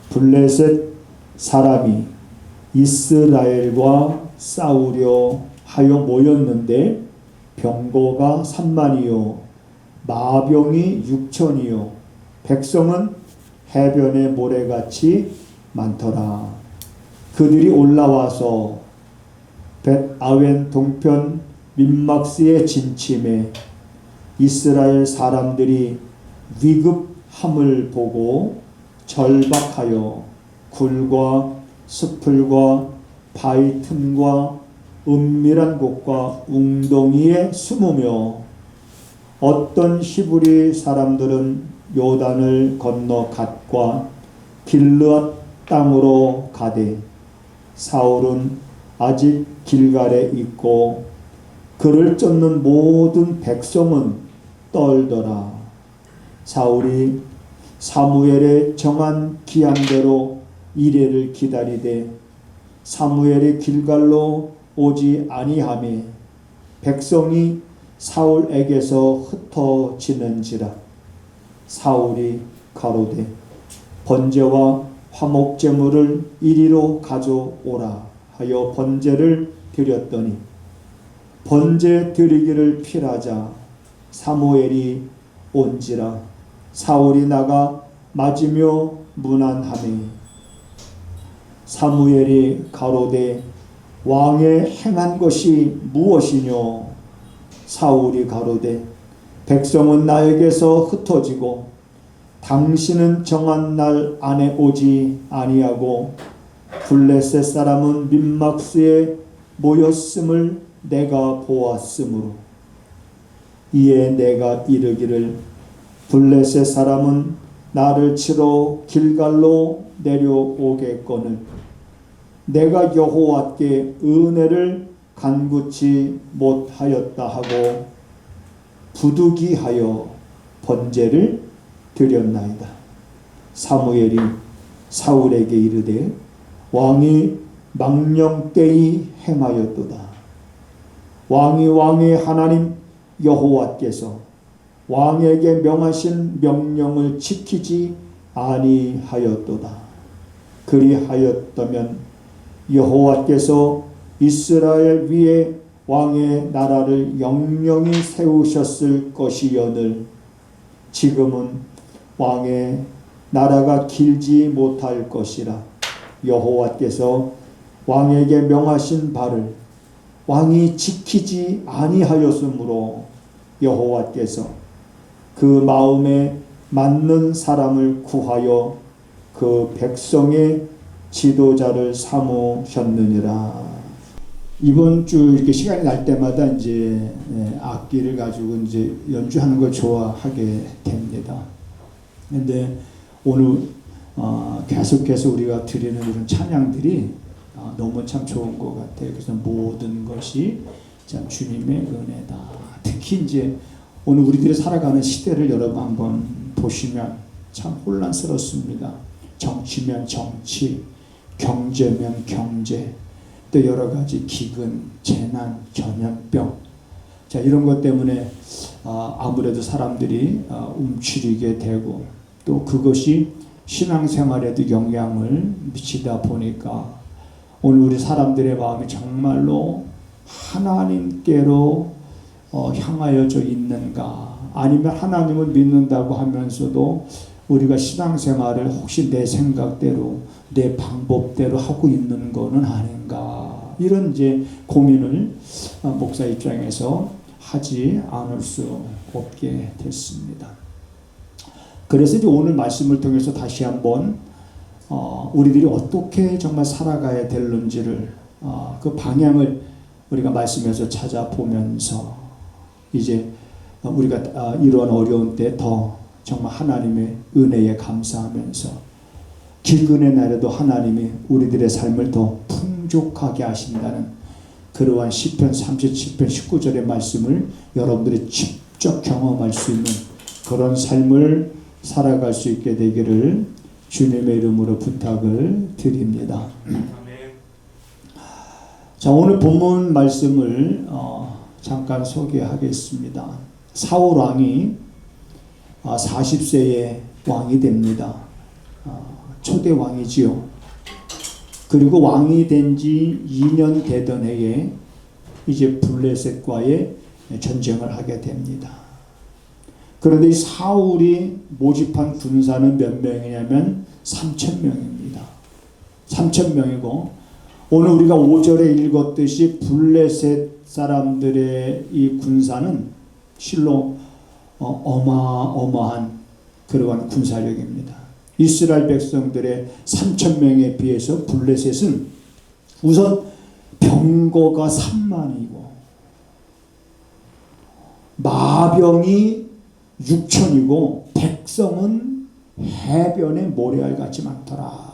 블레셋 사람이 이스라엘과 싸우려 하여 모였는데 병거가 3만이요 마병이 6천이요 백성은 해변의 모래같이 많더라. 그들이 올라와서 벳아웬 동편 민막스에 진침해 이스라엘 사람들이 위급함을 보고 절박하여 굴과 숲을과 바위 틈과 은밀한 곳과 웅덩이에 숨으며 어떤 히브리 사람들은 요단을 건너 갓과 길르앗 땅으로 가되 사울은 아직 길갈에 있고 그를 쫓는 모든 백성은 떨더라. 사울이 사무엘의 정한 기한대로 이레를 기다리되 사무엘이 길갈로 오지 아니하매 백성이 사울에게서 흩어지는지라. 사울이 가로되 번제와 화목제물을 이리로 가져오라 하여 번제를 드렸더니 번제 드리기를 필하자 사무엘이 온지라. 사울이 나가 맞으며 문안하매 사무엘이 가로되 왕의 행한 것이 무엇이뇨. 사울이 가로되 백성은 나에게서 흩어지고 당신은 정한 날 안에 오지 아니하고 블레셋 사람은 민막스에 모였음을 내가 보았으므로 이에 내가 이르기를 블레셋 사람은 나를 치러 길갈로 내려오겠거늘 내가 여호와께 은혜를 간구치 못하였다 하고 부득이하여 번제를 드렸나이다. 사무엘이 사울에게 이르되 왕이 망령되이 행하였도다. 왕의 하나님 여호와께서 왕에게 명하신 명령을 지키지 아니하였도다. 그리하였다면 여호와께서 이스라엘 위에 왕의 나라를 영영히 세우셨을 것이여늘 지금은 왕의 나라가 길지 못할 것이라. 여호와께서 왕에게 명하신 바를 왕이 지키지 아니하였으므로 여호와께서 그 마음에 맞는 사람을 구하여 그 백성의 지도자를 삼으셨느니라. 이번 주 이렇게 시간이 날 때마다 이제 악기를 가지고 이제 연주하는 걸 좋아하게 됩니다. 근데 오늘 계속해서 우리가 드리는 이런 찬양들이 너무 참 좋은 것 같아요. 그래서 모든 것이 참 주님의 은혜다. 특히 이제 오늘 우리들이 살아가는 시대를 여러분 한번 보시면 참 혼란스럽습니다. 정치면 정치, 경제면 경제, 또 여러 가지 기근, 재난, 전염병, 자 이런 것 때문에 아무래도 사람들이 움츠리게 되고 또 그것이 신앙생활에도 영향을 미치다 보니까 오늘 우리 사람들의 마음이 정말로 하나님께로 향하여져 있는가, 아니면 하나님을 믿는다고 하면서도 우리가 신앙생활을 혹시 내 생각대로 내 방법대로 하고 있는 거는 아닌가, 이런 이제 고민을 목사 입장에서 하지 않을 수 없게 됐습니다. 그래서 이제 오늘 말씀을 통해서 다시 한번 우리들이 어떻게 정말 살아가야 되는지를 그 방향을 우리가 말씀에서 찾아보면서 이제 우리가 이러한 어려운 때 더 정말 하나님의 은혜에 감사하면서 기근의 날에도 하나님이 우리들의 삶을 더 풍족하게 하신다는 그러한 시편 37편 19절의 말씀을 여러분들이 직접 경험할 수 있는 그런 삶을 살아갈 수 있게 되기를 주님의 이름으로 부탁을 드립니다. 자, 오늘 본문 말씀을 잠깐 소개하겠습니다. 사울 왕이 40세에 왕이 됩니다. 초대 왕이지요. 그리고 왕이 된 지 2년 되던 해에 이제 블레셋과의 전쟁을 하게 됩니다. 그런데 이 사울이 모집한 군사는 몇 명이냐면 3,000명입니다. 3,000명이고 오늘 우리가 5절에 읽었듯이 블레셋 사람들의 이 군사는 실로 어마어마한 그러한 군사력입니다. 이스라엘 백성들의 3,000명에 비해서 블레셋은 우선 병거가 3만이고 마병이 6천이고 백성은 해변에 모래알같이 많더라.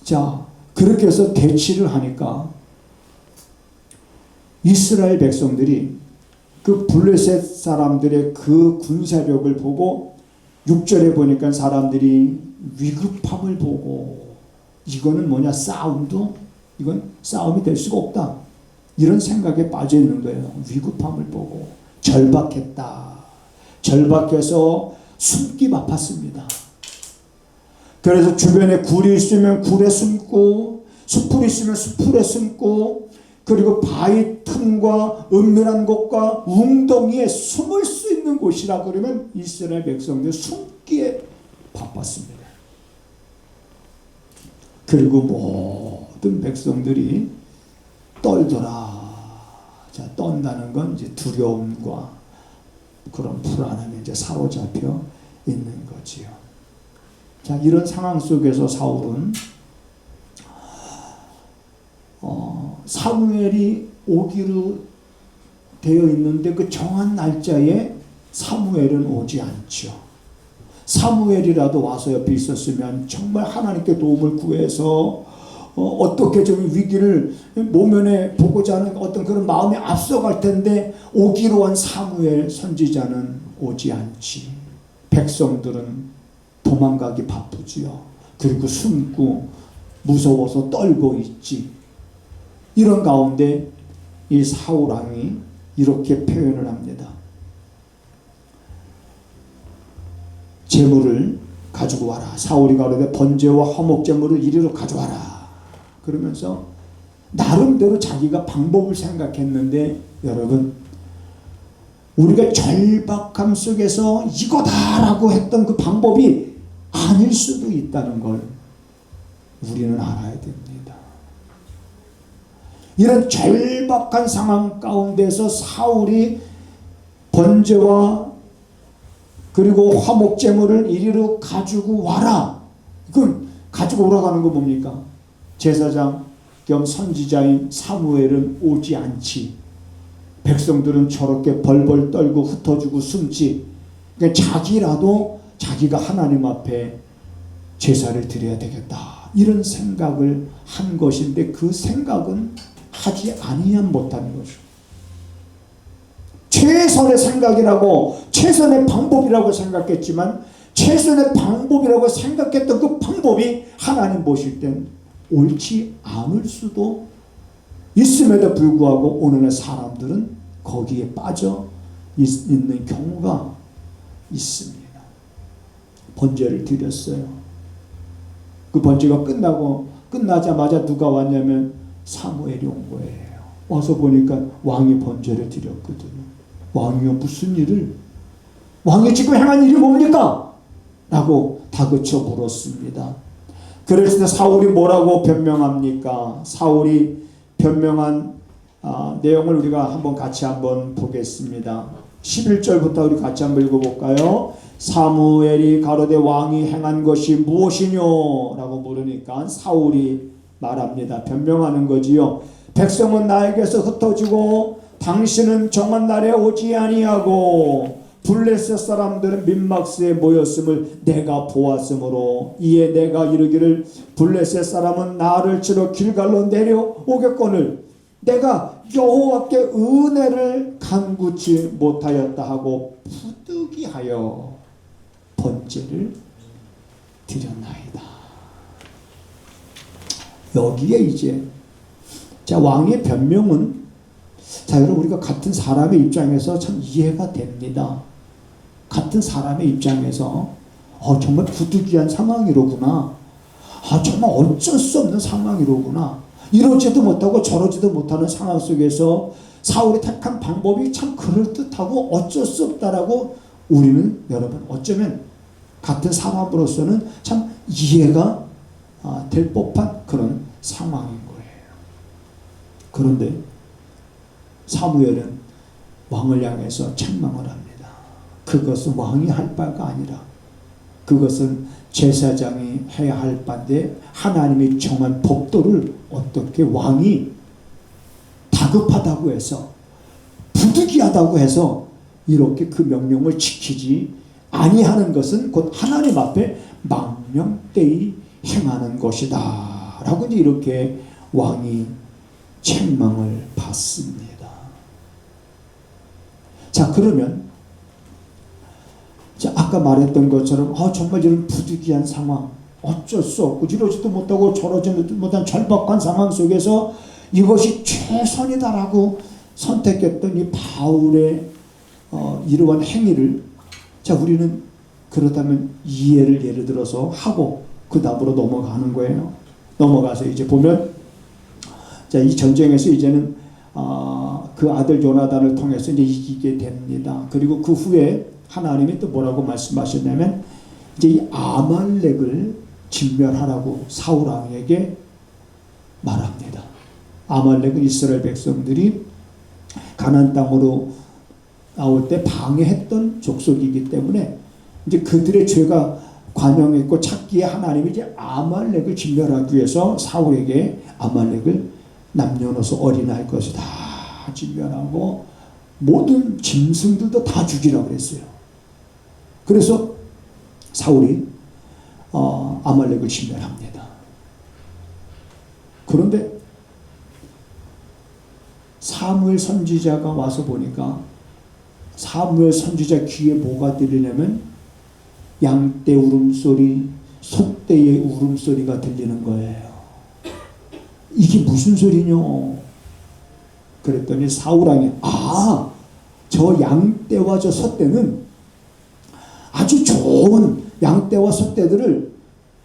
자, 그렇게 해서 대치를 하니까 이스라엘 백성들이 그 블레셋 사람들의 그 군사력을 보고 6절에 보니까 사람들이 위급함을 보고 이거는 뭐냐, 이건 싸움이 될 수가 없다, 이런 생각에 빠져 있는 거예요. 위급함을 보고 절박했다. 절박해서 숨기 바빴습니다. 그래서 주변에 굴이 있으면 굴에 숨고 숲풀이 있으면 숲풀에 숨고 그리고 바위 틈과 은밀한 곳과 웅덩이에 숨을 수 있는 곳이라 그러면 이스라엘 백성들 숨기에 바빴습니다. 그리고 모든 백성들이 떨더라. 자, 떤다는 건 이제 두려움과 그런 불안함에 이제 사로잡혀 있는 거지요. 자, 이런 상황 속에서 사울은 사무엘이 오기로 되어 있는데 그 정한 날짜에 사무엘은 오지 않죠. 사무엘이라도 와서 옆에 있었으면 정말 하나님께 도움을 구해서 어떻게 좀 위기를 모면에 보고자 하는 어떤 그런 마음이 앞서갈 텐데 오기로 한 사무엘 선지자는 오지 않지. 백성들은 도망가기 바쁘지요. 그리고 숨고 무서워서 떨고 있지. 이런 가운데 이 사울 왕이 이렇게 표현을 합니다. 제물을 가지고 와라. 사울이 가로되 번제와 화목 제물을 이리로 가져와라. 그러면서 나름대로 자기가 방법을 생각했는데 여러분, 우리가 절박함 속에서 이거다라고 했던 그 방법이 아닐 수도 있다는 걸 우리는 알아야 됩니다. 이런 절박한 상황 가운데서 사울이 번제와 그리고 화목제물을 이리로 가지고 와라. 그건 가지고 오라고 하는 거 뭡니까? 제사장 겸 선지자인 사무엘은 오지 않지. 백성들은 저렇게 벌벌 떨고 흩어지고 숨지. 그러니까 자기라도 자기가 하나님 앞에 제사를 드려야 되겠다, 이런 생각을 한 것인데 그 생각은 하지 아니면 못하는 거죠. 최선의 생각이라고 최선의 방법이라고 생각했지만 최선의 방법이라고 생각했던 그 방법이 하나님 보실 땐 옳지 않을 수도 있음에도 불구하고 오늘날 사람들은 거기에 빠져 있는 경우가 있습니다. 번제를 드렸어요. 그 번제가 끝나자마자 누가 왔냐면 사무엘이 온 거예요. 와서 보니까 왕이 번제를 드렸거든요. 왕이요, 무슨 일을? 왕이 지금 행한 일이 뭡니까? 라고 다그쳐 물었습니다. 그랬을 때 사울이 뭐라고 변명합니까? 사울이 변명한 내용을 우리가 같이 한번 보겠습니다. 11절부터 우리 같이 한번 읽어볼까요? 사무엘이 가로되 왕이 행한 것이 무엇이뇨? 라고 물으니까 사울이 말합니다. 변명하는 거지요. 백성은 나에게서 흩어지고 당신은 정한 날에 오지 아니하고 블레셋 사람들은 민막스에 모였음을 내가 보았으므로 이에 내가 이르기를 블레셋 사람은 나를 치러 길갈로 내려오겠거늘 내가 여호와께 은혜를 간구치 못하였다 하고 부득이하여 번제를 드렸나이다. 여기에 이제 자, 왕의 변명은 자, 여러분, 우리가 같은 사람의 입장에서 참 이해가 됩니다. 같은 사람의 입장에서 정말 부득이한 상황이로구나. 정말 어쩔 수 없는 상황이로구나. 이러지도 못하고 저러지도 못하는 상황 속에서 사울이 택한 방법이 참 그럴듯하고 어쩔 수 없다라고 우리는 여러분 어쩌면 같은 사람으로서는 참 이해가 될 법한 그런 상황인 거예요. 그런데 사무엘은 왕을 향해서 책망을 합니다. 그것은 왕이 할 바가 아니라 그것은 제사장이 해야 할 바인데 하나님이 정한 법도를 어떻게 왕이 다급하다고 해서 부득이하다고 해서 이렇게 그 명령을 지키지 아니하는 것은 곧 하나님 앞에 망령되이 행하는 것이다 라고 이렇게 왕이 책망을 받습니다. 자, 그러면 아까 말했던 것처럼 정말 이런 부득이한 상황, 어쩔 수 없고 이러지도 못하고 저러지도 못한 절박한 상황 속에서 이것이 최선이다라고 선택했던 이 바울의 이러한 행위를 우리는 그렇다면 이해를 예를 들어서 하고 그 다음으로 넘어가는 거예요. 넘어가서 이제 보면 이 전쟁에서 이제는 그 아들 요나단을 통해서 이제 이기게 됩니다. 그리고 그 후에 하나님이 또 뭐라고 말씀하셨냐면 이제 이 아말렉을 진멸하라고 사울 왕에게 말합니다. 아말렉은 이스라엘 백성들이 가나안 땅으로 나올 때 방해했던 족속이기 때문에 이제 그들의 죄가 관영했고 찾기에 하나님이 이제 아말렉을 진멸하기 위해서 사울에게 아말렉을 남녀노소 어린아이 것이 다 진멸하고 모든 짐승들도 다 죽이라고 그랬어요. 그래서 사울이 아말렉을 진멸합니다. 그런데 사무엘 선지자가 와서 보니까 사무엘 선지자 귀에 뭐가 들리냐면 양떼 울음소리, 소떼의 울음소리가 들리는 거예요. 이게 무슨 소리냐? 그랬더니 사울왕이 저 양떼와 저 소떼는 아주 좋은 양떼와 소떼들을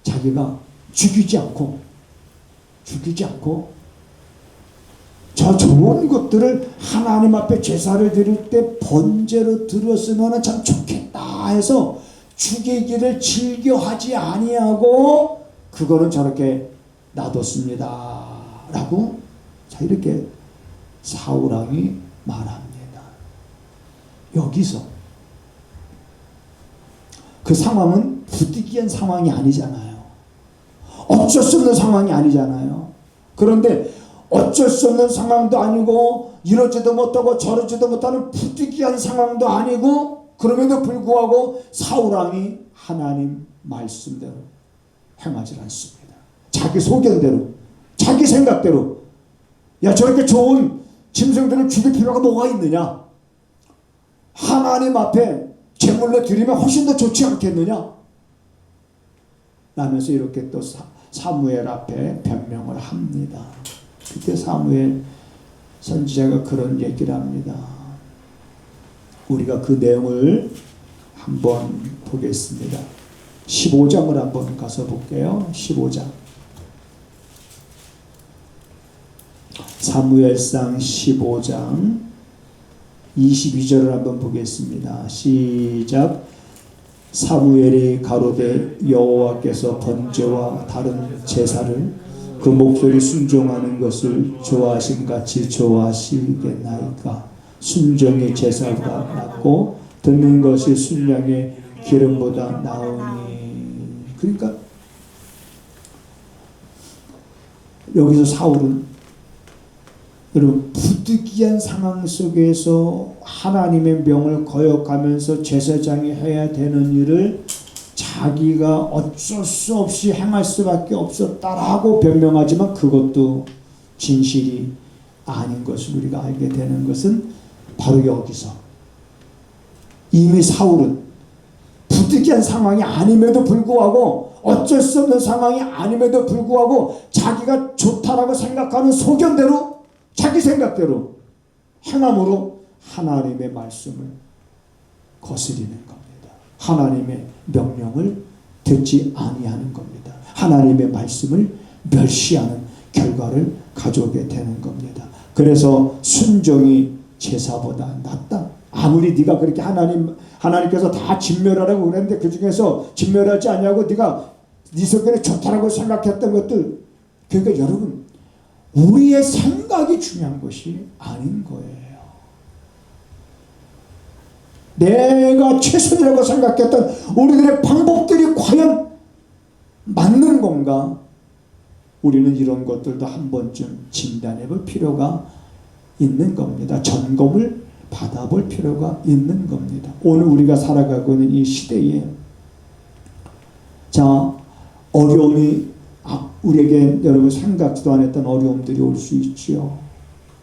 자기가 죽이지 않고 저 좋은 것들을 하나님 앞에 제사를 드릴 때 번제로 드렸으면 참 좋겠다 해서 죽이기를 즐겨하지 아니하고 그거는 저렇게 놔뒀습니다 라고 이렇게 사울왕이 말합니다. 여기서 그 상황은 부득이한 상황이 아니잖아요. 어쩔 수 없는 상황이 아니잖아요. 그런데 어쩔 수 없는 상황도 아니고 이러지도 못하고 저러지도 못하는 부득이한 상황도 아니고 그럼에도 불구하고 사울왕이 하나님 말씀대로 행하지 않습니다. 자기 소견대로 자기 생각대로 저렇게 좋은 짐승들을 죽일 필요가 뭐가 있느냐? 하나님 앞에 제물로 드리면 훨씬 더 좋지 않겠느냐? 라면서 이렇게 또 사무엘 앞에 변명을 합니다. 그때 사무엘 선지자가 그런 얘기를 합니다. 우리가 그 내용을 한번 보겠습니다. 15장을 한번 가서 볼게요. 15장. 사무엘상 15장 22절을 한번 보겠습니다. 시작. 사무엘이 가로되 여호와께서 번제와 다른 제사를 그 목소리 순종하는 것을 좋아하신 같이 좋아하시겠나이까. 순종의 제사가 낫고 듣는 것이 순양의 기름보다 나으니. 그러니까 여기서 사울은 여러분 부득이한 상황 속에서 하나님의 명을 거역하면서 제사장이 해야 되는 일을 자기가 어쩔 수 없이 행할 수밖에 없었다라고 변명하지만 그것도 진실이 아닌 것을 우리가 알게 되는 것은 바로 여기서 이미 사울은 부득이한 상황이 아님에도 불구하고 어쩔 수 없는 상황이 아님에도 불구하고 자기가 좋다라고 생각하는 소견대로 자기 생각대로 행함으로 하나님의 말씀을 거스리는 겁니다. 하나님의 명령을 듣지 아니하는 겁니다. 하나님의 말씀을 멸시하는 결과를 가져오게 되는 겁니다. 그래서 순종이 제사보다 낫다. 아무리 네가 그렇게 하나님께서 다 진멸하라고 그랬는데 그 중에서 진멸하지 않냐고 네가 네 성경에 좋다라고 생각했던 것들, 그러니까 여러분, 우리의 생각이 중요한 것이 아닌 거예요. 내가 최선이라고 생각했던 우리들의 방법들이 과연 맞는 건가? 우리는 이런 것들도 한 번쯤 진단해 볼 필요가 있는 겁니다. 점검을 받아볼 필요가 있는 겁니다. 오늘 우리가 살아가고 있는 이 시대에 자, 어려움이 우리에게 여러분 생각지도 않았던 어려움들이 올 수 있죠.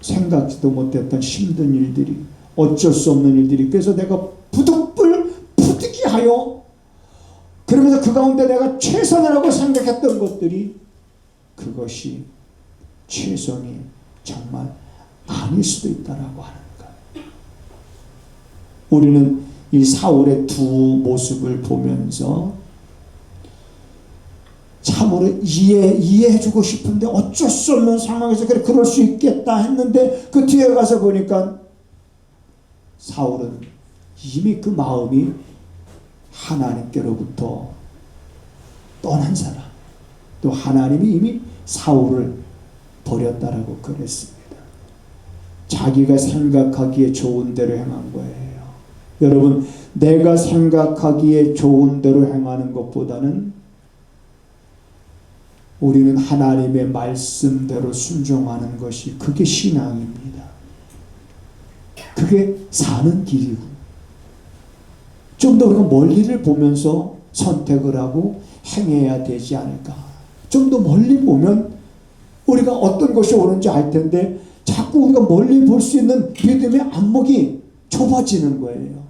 생각지도 못했던 힘든 일들이, 어쩔 수 없는 일들이, 그래서 내가 부득이하여 그러면서 그 가운데 내가 최선이라고 생각했던 것들이 그것이 최선이 정말 아닐 수도 있다라고 하는 것. 우리는 이 사울의 두 모습을 보면서 참으로 이해해주고 싶은데 어쩔 수 없는 상황에서 그래 그럴 수 있겠다 했는데 그 뒤에 가서 보니까 사울은 이미 그 마음이 하나님께로부터 떠난 사람, 또 하나님이 이미 사울을 버렸다라고 그랬습니다. 자기가 생각하기에 좋은 대로 행한 거예요. 여러분, 내가 생각하기에 좋은 대로 행하는 것보다는 우리는 하나님의 말씀대로 순종하는 것이 그게 신앙입니다. 그게 사는 길이고, 좀 더 우리가 멀리를 보면서 선택을 하고 행해야 되지 않을까. 좀 더 멀리 보면 우리가 어떤 것이 옳은지 알 텐데 자꾸 우리가 멀리 볼 수 있는 믿음의 안목이 좁아지는 거예요.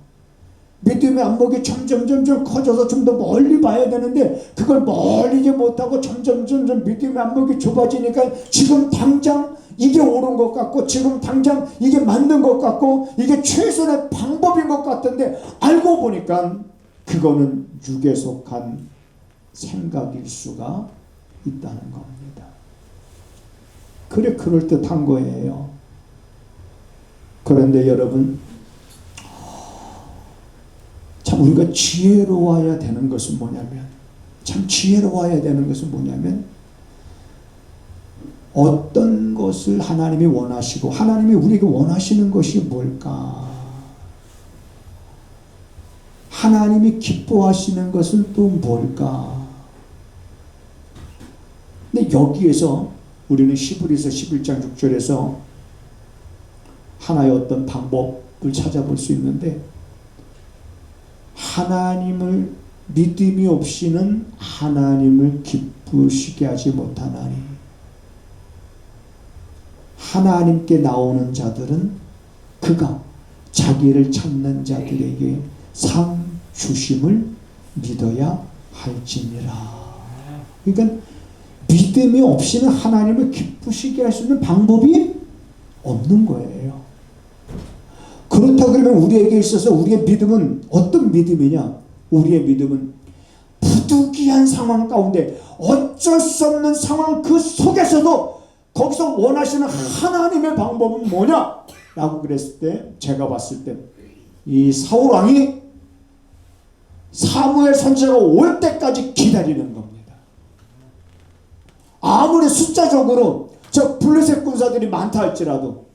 믿음의 안목이 점점 커져서 좀 더 멀리 봐야 되는데 그걸 멀리지 못하고 점점 믿음의 안목이 좁아지니까 지금 당장 이게 옳은 것 같고 지금 당장 이게 맞는 것 같고 이게 최선의 방법인 것 같은데 알고 보니까 그거는 육에 속한 생각일 수가 있다는 겁니다. 그래 그럴듯한 거예요. 그런데 여러분, 참 우리가 지혜로워야 되는 것은 뭐냐면, 어떤 것을 하나님이 원하시고 하나님이 우리에게 원하시는 것이 뭘까? 하나님이 기뻐하시는 것은 또 뭘까? 근데 여기에서 우리는 히브리서 11장 6절에서 하나의 어떤 방법을 찾아볼 수 있는데, 하나님을 믿음이 없이는 하나님을 기쁘시게 하지 못하나니 하나님께 나오는 자들은 그가 자기를 찾는 자들에게 상 주심을 믿어야 할지니라. 그러니까 믿음이 없이는 하나님을 기쁘시게 할 수 있는 방법이 없는 거예요. 그렇다 그러면 우리에게 있어서 우리의 믿음은 어떤 믿음이냐? 우리의 믿음은 부득이한 상황 가운데 어쩔 수 없는 상황 그 속에서도 거기서 원하시는 하나님의 방법은 뭐냐? 라고 그랬을 때 제가 봤을 때 이 사울 왕이 사무엘 선지자가 올 때까지 기다리는 겁니다. 아무리 숫자적으로 저 블레셋 군사들이 많다 할지라도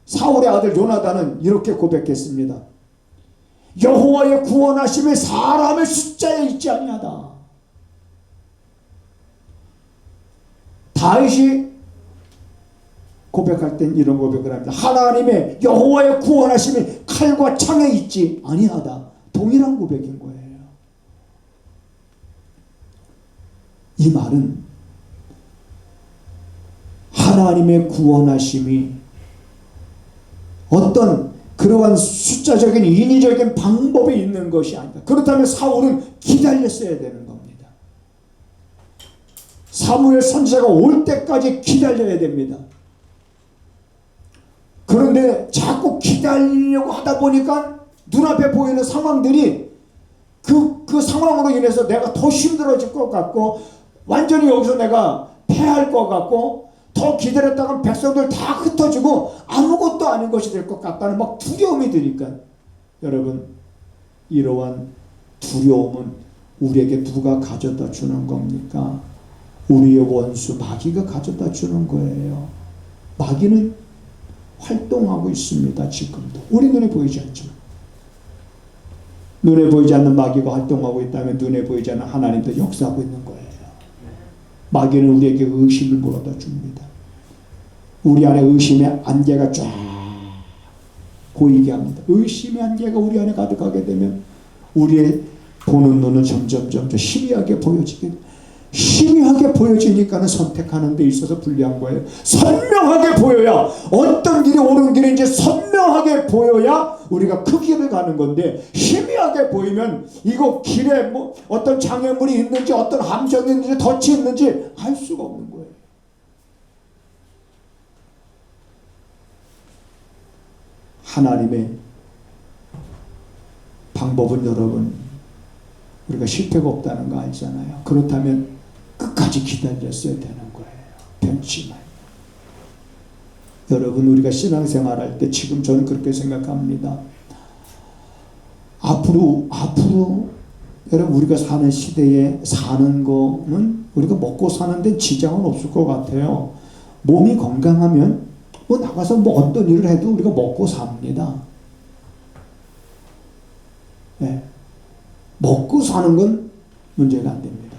사울의 아들 요나단은 이렇게 고백했습니다. 여호와의 구원하심이 사람의 숫자에 있지 아니하다. 다윗이 고백할 땐 이런 고백을 합니다. 하나님의 여호와의 구원하심이 칼과 창에 있지 아니하다. 동일한 고백인 거예요. 이 말은 하나님의 구원하심이 어떤 그러한 숫자적인 인위적인 방법이 있는 것이 아니다. 그렇다면 사울은 기다렸어야 되는 겁니다. 사무엘 선지자가 올 때까지 기다려야 됩니다. 그런데 자꾸 기다리려고 하다 보니까 눈앞에 보이는 상황들이 그 그 상황으로 인해서 내가 더 힘들어질 것 같고 완전히 여기서 내가 패할 것 같고 더 기다렸다가 백성들 다 흩어지고 아무것도 아닌 것이 될 것 같다는 막 두려움이 드니까 여러분 이러한 두려움은 우리에게 누가 가져다 주는 겁니까? 우리의 원수 마귀가 가져다 주는 거예요. 마귀는 활동하고 있습니다. 지금도 우리 눈에 보이지 않지만 눈에 보이지 않는 마귀가 활동하고 있다면 눈에 보이지 않는 하나님도 역사하고 있는 거예요. 마귀는 우리에게 의심을 물어다 줍니다. 우리 안에 의심의 안개가 쫙 보이게 합니다. 의심의 안개가 우리 안에 가득하게 되면 우리의 보는 눈은 점점 희미하게 보여지게, 희미하게 보여지니까는 선택하는 데 있어서 불리한 거예요. 선명하게 보여야, 어떤 길이 옳은 길인지 선명하게 보여야 우리가 그 길을 가는 건데, 희미하게 보이면 이거 길에 뭐 어떤 장애물이 있는지 어떤 함정이 있는지 덫이 있는지 알 수가 없는 거예요. 하나님의 방법은 여러분 우리가 실패가 없다는 거 알잖아요. 그렇다면 끝까지 기다렸어야 되는 거예요. 변치 말고. 여러분 우리가 신앙생활할 때 지금 저는 그렇게 생각합니다. 앞으로 여러분 우리가 사는 시대에 사는 거는 우리가 먹고 사는 데 지장은 없을 것 같아요. 몸이 건강하면 뭐 나가서 뭐 어떤 일을 해도 우리가 먹고 삽니다. 네. 먹고 사는 건 문제가 안 됩니다.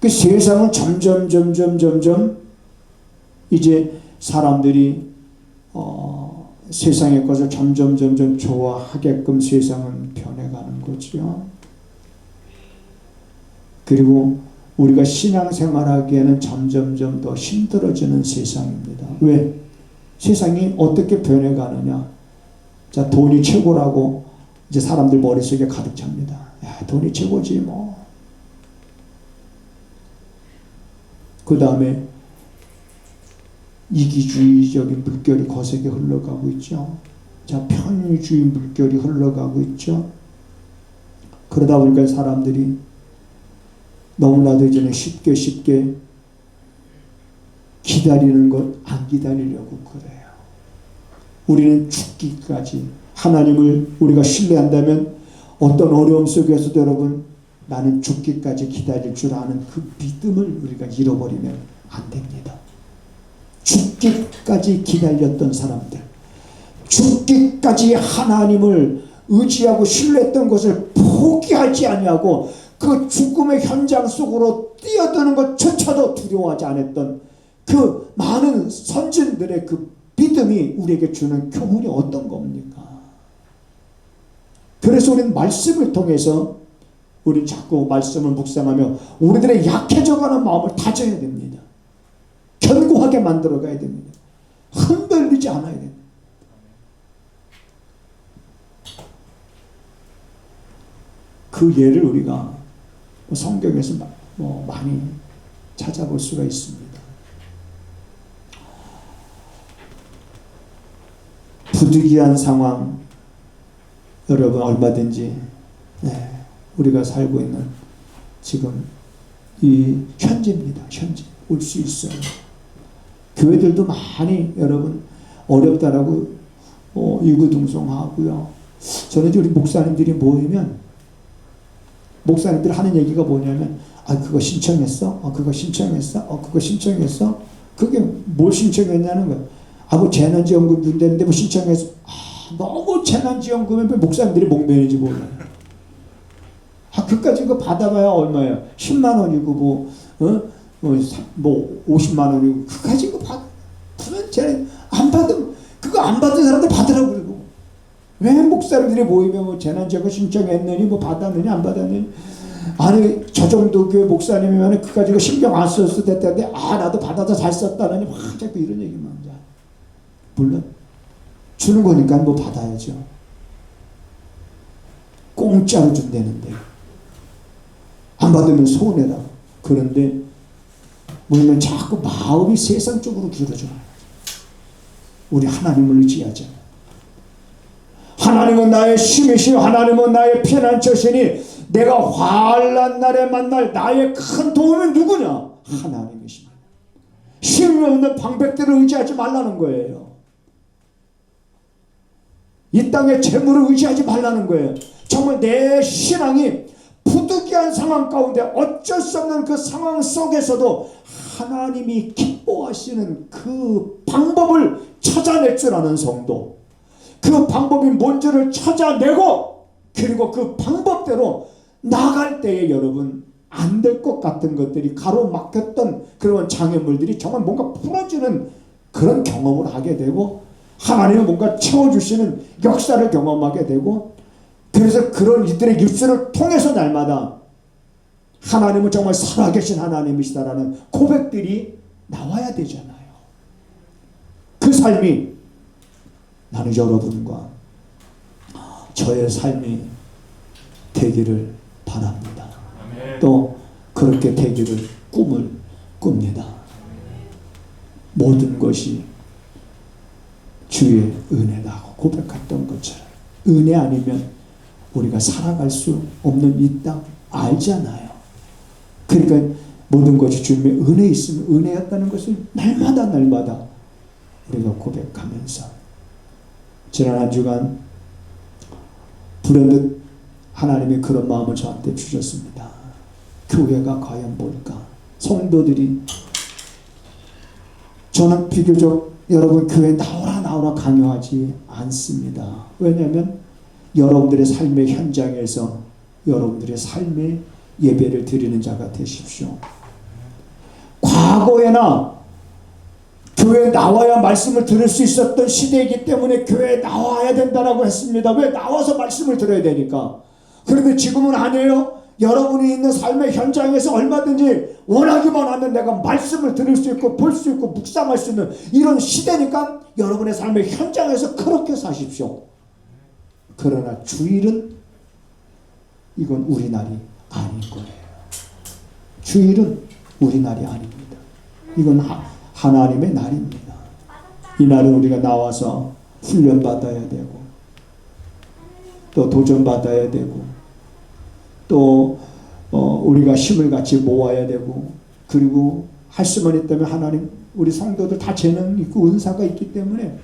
그 세상은 점점 이제 사람들이 세상의 것을 점점 좋아하게끔 세상은 변해가는 거죠. 그리고 우리가 신앙생활하기에는 점점 더 힘들어지는 세상입니다. 왜? 세상이 어떻게 변해가느냐. 자, 돈이 최고라고 이제 사람들 머릿속에 가득 찹니다. 야, 돈이 최고지 뭐. 그 다음에 이기주의적인 물결이 거세게 흘러가고 있죠. 자, 편의주의 물결이 흘러가고 있죠. 그러다 보니까 사람들이 너무나도 이제는 쉽게 기다리는 것 안 기다리려고 그래요. 우리는 죽기까지 하나님을 우리가 신뢰한다면 어떤 어려움 속에서도 여러분 나는 죽기까지 기다릴 줄 아는 그 믿음을 우리가 잃어버리면 안 됩니다. 죽기까지 기다렸던 사람들, 죽기까지 하나님을 의지하고 신뢰했던 것을 포기하지 아니하고 그 죽음의 현장 속으로 뛰어드는 것조차도 두려워하지 않았던 그 많은 선진들의 그 믿음이 우리에게 주는 교훈이 어떤 겁니까? 그래서 우리는 말씀을 통해서 우리는 자꾸 말씀을 묵상하며 우리들의 약해져가는 마음을 다져야 됩니다. 견고하게 만들어가야 됩니다. 흔들리지 않아야 됩니다. 그 예를 우리가 성경에서 많이 찾아볼 수가 있습니다. 부득이한 상황, 여러분 얼마든지 우리가 살고 있는 지금 이 현재입니다. 현재 올 수 있어요. 교회들도 많이 여러분 어렵다라고 이구동성하고요. 저는 우리 목사님들이 모이면 목사님들 하는 얘기가 뭐냐면 그거 신청했어? 그거 신청했어? 그거 신청했어? 그게 뭘 신청했냐는 거예요. 뭐 재난지원금 준다는데 뭐 신청했어? 너무 재난지원금에 목사님들이 목매는지 몰라요. 그까지 그거 받아봐야 얼마예요? 10만 원이고 뭐 50만 원이고 그까지 그거 안 받으면 그거 안 받은 사람들 받으라고 그러고 왜 목사님들이 모이면 뭐 재난지원금 신청했느니 뭐 받았느니 안 받았느니 아니 저 정도 교회 목사님이면 그까지 신경 안 썼을 때인데 나도 받아서 잘 썼다느니 자꾸 이런 얘기만 하자. 물론 주는 거니까 뭐 받아야죠. 공짜로 준다는데 안 받으면 손해다. 그런데 우리는 자꾸 마음이 세상 쪽으로 기울어져요. 우리 하나님을 의지하자. 하나님은 나의 힘이시요 하나님은 나의 피난처시니 내가 환난 날에 만날 나의 큰 도움이 누구냐? 하나님이십니다. 힘이 없는 방백들을 의지하지 말라는 거예요. 이 땅의 재물을 의지하지 말라는 거예요. 정말 내 신앙이 부득이한 상황 가운데 어쩔 수 없는 그 상황 속에서도 하나님이 기뻐하시는 그 방법을 찾아낼 줄 아는 성도, 그 방법이 뭔지를 찾아내고 그리고 그 방법대로 나갈 때에 여러분 안 될 것 같은 것들이 가로막혔던 그런 장애물들이 정말 뭔가 풀어지는 그런 경험을 하게 되고 하나님은 뭔가 채워주시는 역사를 경험하게 되고 그래서 그런 이들의 입술을 통해서 날마다 하나님은 정말 살아계신 하나님이시다라는 고백들이 나와야 되잖아요. 그 삶이 나는 여러분과 저의 삶이 되기를 바랍니다. 또 그렇게 되기를 꿈을 꿉니다. 모든 것이 주의 은혜다 고백했던 것처럼 은혜 아니면 우리가 살아갈 수 없는 이 땅 알잖아요. 그러니까 모든 것이 주님의 은혜 있으면 은혜였다는 것을 날마다 우리가 고백하면서 지난 한 주간 불현듯 하나님이 그런 마음을 저한테 주셨습니다. 교회가 과연 뭘까? 성도들이 저는 비교적 여러분 교회 나오라 강요하지 않습니다. 왜냐하면 여러분들의 삶의 현장에서 여러분들의 삶의 예배를 드리는 자가 되십시오. 과거에나 교회에 나와야 말씀을 들을 수 있었던 시대이기 때문에 교회에 나와야 된다라고 했습니다. 왜? 나와서 말씀을 들어야 되니까. 그런데 지금은 아니에요. 여러분이 있는 삶의 현장에서 얼마든지 원하기만 하면 내가 말씀을 들을 수 있고 볼 수 있고 묵상할 수 있는 이런 시대니까 여러분의 삶의 현장에서 그렇게 사십시오. 그러나 주일은 이건 우리 날이 아닌 거예요. 주일은 우리 날이 아닙니다. 이건 하나님의 날입니다. 이 날은 우리가 나와서 훈련받아야 되고 또 도전받아야 되고 또 우리가 힘을 같이 모아야 되고 그리고 할 수만 있다면 하나님 우리 성도들 다 재능 있고 은사가 있기 때문에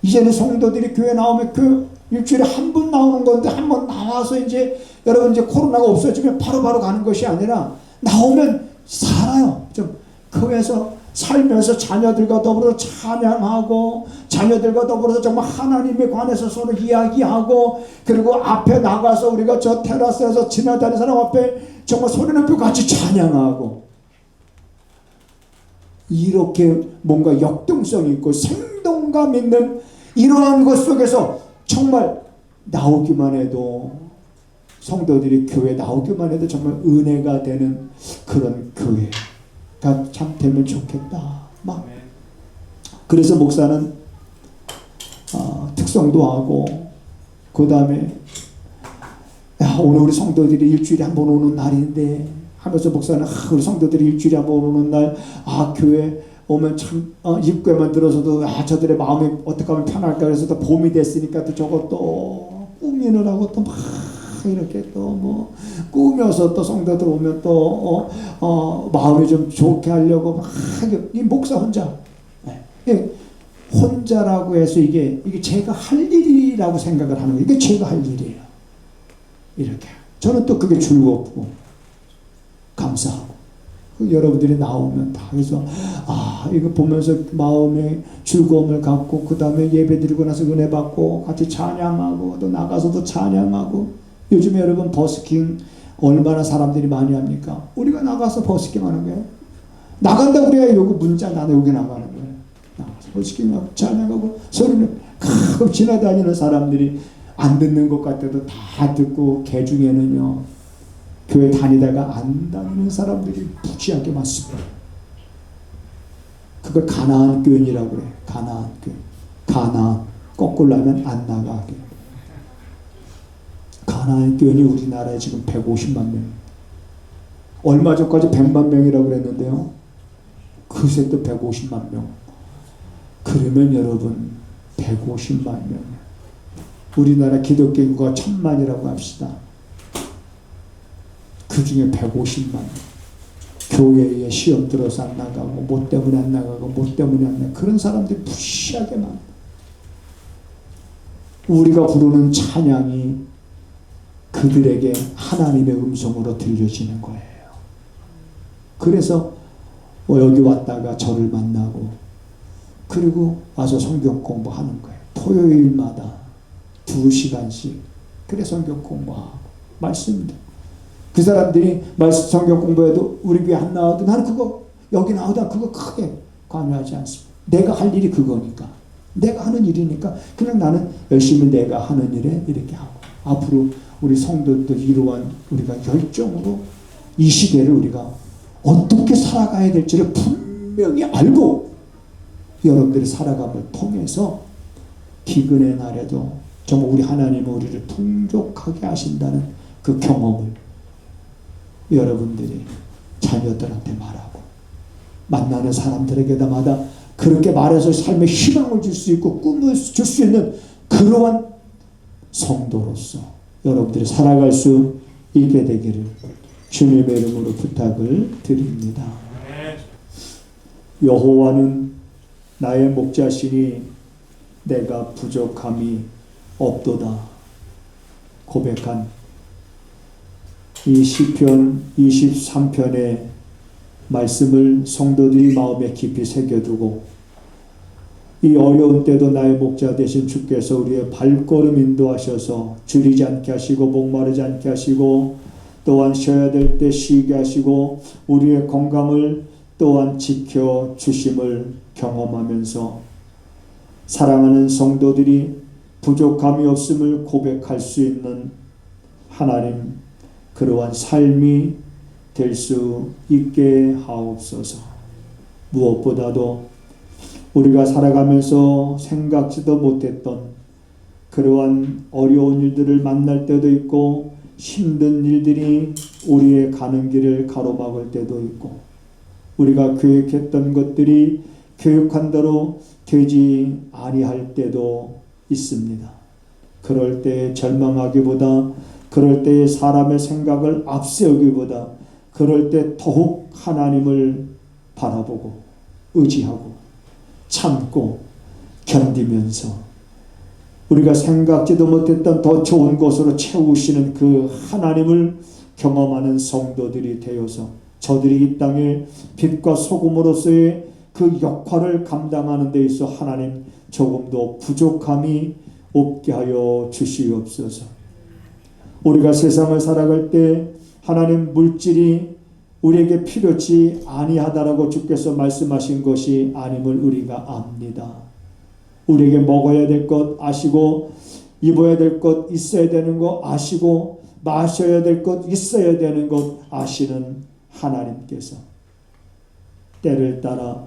이제는 성도들이 교회 나오면 그 일주일에 한 번 나오는 건데 한 번 나와서 이제 여러분 이제 코로나가 없어지면 바로바로 가는 것이 아니라 나오면 살아요. 좀 교회에서 살면서 자녀들과 더불어 찬양하고 자녀들과 더불어서 정말 하나님에 관해서 서로 이야기하고 그리고 앞에 나가서 우리가 저 테라스에서 지나다니는 사람 앞에 정말 소리 높이고 같이 찬양하고 이렇게 뭔가 역동성이 있고 생동감 있는 이러한 것 속에서 정말 나오기만 해도 성도들이 교회 나오기만 해도 정말 은혜가 되는 그런 교회가 참 되면 좋겠다. 막 그래서 목사는 특성도 하고 그 다음에 오늘 우리 성도들이 일주일에 한 번 오는 날인데 하면서 목사는 우리 성도들이 일주일에 한 번 오는 날 교회 오면 참 입구에만 들어서도 저들의 마음이 어떻게 하면 편할까 그래서 또 봄이 됐으니까 또 저것도 꾸미느라고 또 막 이렇게 또 뭐 꾸며서 또 성도들 오면 또 마음이 좀 좋게 하려고 막 이 목사 혼자 혼자라고 해서 이게 제가 할 일이라고 생각을 하는 거예요. 이게 제가 할 일이에요. 이렇게 저는 또 그게 즐겁고 감사하고 여러분들이 나오면 다 그래서 이거 보면서 마음의 즐거움을 갖고 그 다음에 예배 드리고 나서 은혜 받고 같이 찬양하고 또 나가서도 찬양하고 요즘에 여러분 버스킹 얼마나 사람들이 많이 합니까? 우리가 나가서 버스킹 하는 거예요. 나간다 그래야 여기 문자 나는 여기 나가는 거예요. 나가서 버스킹하고 찬양하고 소리를 가끔 지나다니는 사람들이 안 듣는 것 같아도 다 듣고 개 중에는요 교회 다니다가 안 다니는 사람들이 무지하게 많습니다. 그걸 가나안 교인이라고 그래. 가나안 교인. 가나안 거꾸로 하면 안 나가게. 가나안 교인이 우리나라에 지금 150만 명. 얼마 전까지 100만 명이라고 그랬는데요. 그새 또 150만 명. 그러면 여러분 150만 명. 우리나라 기독교 인구가 1000만이라고 합시다. 그 중에 150만 교회에 시험 들어서 안 나가고 뭐 때문에 안 나가고 뭐 때문에 안 나가고 그런 사람들이 무시하게 많아. 우리가 부르는 찬양이 그들에게 하나님의 음성으로 들려지는 거예요. 그래서 여기 왔다가 저를 만나고 그리고 와서 성경 공부하는 거예요. 토요일마다 2시간씩 그래 성경 공부하고 말씀도 그 사람들이 말씀 성경 공부해도 우리 교회 안 나와도 나는 그거 여기 나오다 그거 크게 관여하지 않습니다. 내가 할 일이 그거니까 내가 하는 일이니까 그냥 나는 열심히 내가 하는 일에 이렇게 하고 앞으로 우리 성도들 이러한 우리가 열정으로 이 시대를 우리가 어떻게 살아가야 될지를 분명히 알고 여러분들의 살아감을 통해서 기근의 날에도 정말 우리 하나님은 우리를 풍족하게 하신다는 그 경험을 여러분들이 자녀들한테 말하고 만나는 사람들에게다마다 그렇게 말해서 삶에 희망을 줄 수 있고 꿈을 줄 수 있는 그러한 성도로서 여러분들이 살아갈 수 있게 되기를 주님의 이름으로 부탁을 드립니다. 여호와는 나의 목자시니 내가 부족함이 없도다 고백한 이 시편 23편의 말씀을 성도들이 마음에 깊이 새겨두고 이 어려운 때도 나의 목자 되신 주께서 우리의 발걸음 인도하셔서 줄이지 않게 하시고 목마르지 않게 하시고 또한 쉬어야 될 때 쉬게 하시고 우리의 건강을 또한 지켜주심을 경험하면서 사랑하는 성도들이 부족함이 없음을 고백할 수 있는 하나님 그러한 삶이 될 수 있게 하옵소서. 무엇보다도 우리가 살아가면서 생각지도 못했던 그러한 어려운 일들을 만날 때도 있고 힘든 일들이 우리의 가는 길을 가로막을 때도 있고 우리가 계획했던 것들이 계획한 대로 되지 아니할 때도 있습니다. 그럴 때 절망하기보다 그럴 때 사람의 생각을 앞세우기보다 그럴 때 더욱 하나님을 바라보고 의지하고 참고 견디면서 우리가 생각지도 못했던 더 좋은 것으로 채우시는 그 하나님을 경험하는 성도들이 되어서 저들이 이 땅에 빛과 소금으로서의 그 역할을 감당하는 데 있어 하나님 조금도 부족함이 없게 하여 주시옵소서. 우리가 세상을 살아갈 때 하나님 물질이 우리에게 필요치 아니하다라고 주께서 말씀하신 것이 아님을 우리가 압니다. 우리에게 먹어야 될 것 아시고 입어야 될 것 있어야 되는 것 아시고 마셔야 될 것 있어야 되는 것 아시는 하나님께서 때를 따라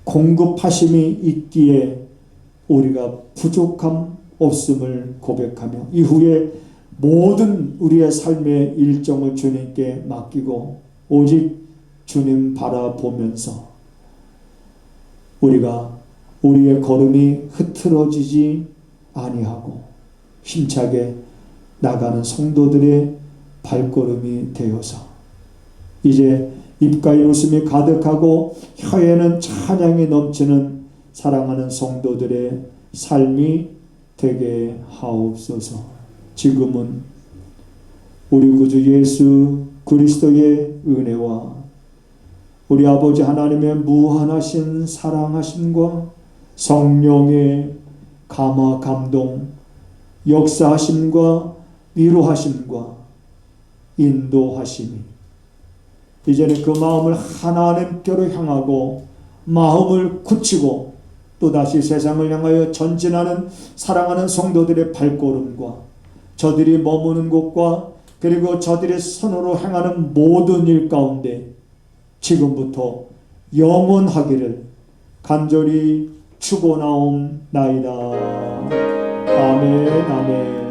공급하심이 있기에 우리가 부족함 없음을 고백하며 이후에 모든 우리의 삶의 일정을 주님께 맡기고 오직 주님 바라보면서 우리가 우리의 걸음이 흐트러지지 아니하고 힘차게 나가는 성도들의 발걸음이 되어서 이제 입가에 웃음이 가득하고 혀에는 찬양이 넘치는 사랑하는 성도들의 삶이 되게 하옵소서. 지금은 우리 구주 예수 그리스도의 은혜와 우리 아버지 하나님의 무한하신 사랑하심과 성령의 감화 감동 역사하심과 위로하심과 인도하심이 이제는 그 마음을 하나님께로 향하고 마음을 굳히고 또다시 세상을 향하여 전진하는 사랑하는 성도들의 발걸음과 저들이 머무는 곳과 그리고 저들의 손으로 행하는 모든 일 가운데 지금부터 영원하기를 간절히 축원하옵나이다. 아멘 아멘.